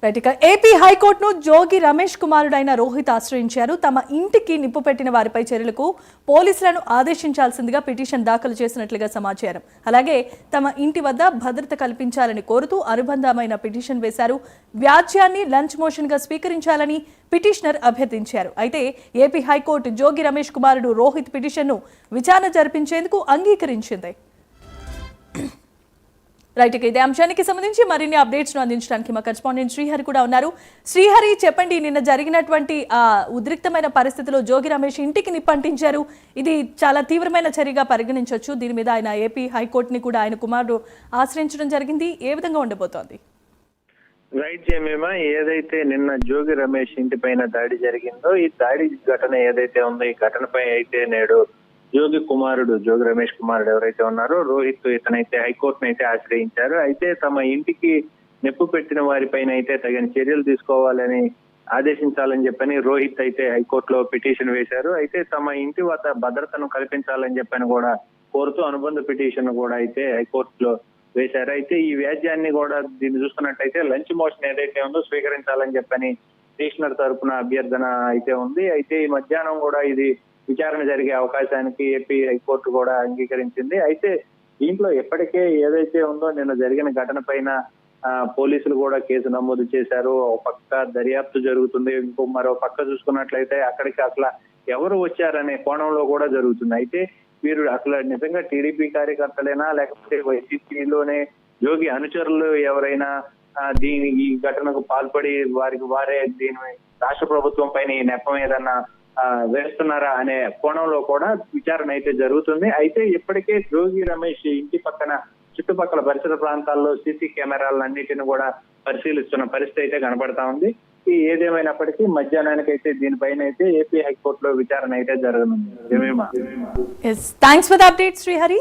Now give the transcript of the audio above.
Right, ఇక AP హైకోర్టును జోగి రమేష్ కుమారుడైన రోహిత్ ఆశ్రయించారు. తమ ఇంటికి నిప్పు పెట్టిన వారిపై చర్యలకు పోలీసులను ఆదేశించాల్సిందిగా పిటిషన్ దాఖలు చేసినట్లుగా సమాచారం. అలాగే తమ ఇంటి వద్ద భద్రత కల్పించాలని కోరుతూ అనుబంధమైన పిటిషన్ వేశారు. వ్యాజ్యాన్ని లంచ్ మోషన్ గా స్వీకరించాలని పిటిషనర్ అభ్యర్థించారు. అయితే ఏపీ హైకోర్టు జోగి రమేష్ కుమారుడు రోహిత్ పిటిషన్ను విచారణ జరిపించేందుకు అంగీకరించింది. రైట్, ఇదే అంశానికి సంబంధించి మరిన్ని అప్డేట్స్ ను అందించడానికి మా కరెస్పాండెంట్ శ్రీహరి కూడా ఉన్నారు. శ్రీహరి, చెప్పండి, నిన్న జరిగినటువంటి ఉద్రిక్తమైన పరిస్థితిలో జోగి రమేష్ ఇంటికి నిప్పంటించారు. ఇది చాలా తీవ్రమైన చర్యగా పరిగణించవచ్చు. దీని మీద ఆయన ఏపీ హైకోర్టుని కూడా ఆయన కుమారుడు ఆశ్రయించడం జరిగింది. ఏ విధంగా ఉండబోతోంది? రైట్ జమీమా, ఏదైతే నిన్న జోగి రమేష్ ఇంటి పైన దాడి జరిగిందో ఈ దాడి ఘటన ఏదైతే ఉందో ఈ ఘటనపై అయితే నేడు జోగి రమేష్ కుమారుడు ఎవరైతే ఉన్నారో రోహిత్, ఇతనైతే హైకోర్టును అయితే ఆశ్రయించారు. అయితే తమ ఇంటికి నిప్పు పెట్టిన వారిపైన అయితే తగిన చర్యలు తీసుకోవాలని ఆదేశించాలని చెప్పని రోహిత్ అయితే హైకోర్టులో పిటిషన్ వేశారు. అయితే తమ ఇంటి వద్ద భద్రతను కల్పించాలని చెప్పని కూడా కోరుతూ అనుబంధ పిటిషన్ కూడా అయితే హైకోర్టులో వేశారు. అయితే ఈ వ్యాజ్యాన్ని కూడా దీన్ని చూసుకున్నట్టయితే లంచ్ మోషన్ ఏదైతే ఉందో స్వీకరించాలని చెప్పని పిటిషనర్ తరపున అభ్యర్థన అయితే ఉంది. అయితే ఈ మధ్యాహ్నం కూడా ఇది విచారణ జరిగే అవకాశానికి ఏపీ హైకోర్టు కూడా అంగీకరించింది. అయితే దీంట్లో ఎప్పటికే ఏదైతే ఉందో నిన్న జరిగిన ఘటన పైన పోలీసులు కూడా కేసు నమోదు చేశారు. ఒక పక్క దర్యాప్తు జరుగుతుంది, మరో పక్క చూసుకున్నట్లయితే అక్కడికి అసలు ఎవరు వచ్చారనే కోణంలో కూడా జరుగుతుంది. అయితే వీరు అసలు నిజంగా టీడీపీ కార్యకర్తలైనా లేకపోతే వైసీపీలోనే జోగి అనుచరులు ఎవరైనా ఈ ఘటనకు పాల్పడి వారే దీని రాష్ట్ర ప్రభుత్వం పైన ఈ నెపం ఏదన్నా వేస్తున్నారా అనే కోణంలో కూడా విచారణ అయితే జరుగుతుంది. అయితే ఇప్పటికే జోగి రమేష్ ఇంటి పక్కన చుట్టుపక్కల పరిసర ప్రాంతాల్లో సీసీ కెమెరాలన్నిటిని కూడా పరిశీలిస్తున్న పరిస్థితి అయితే కనబడతా ఉంది. ఏదేమైనప్పటికీ మధ్యాహ్నానికి అయితే దీనిపైన అయితే ఏపీ హైకోర్టులో విచారణ అయితే జరగనుంది. Thanks for the update Srihari.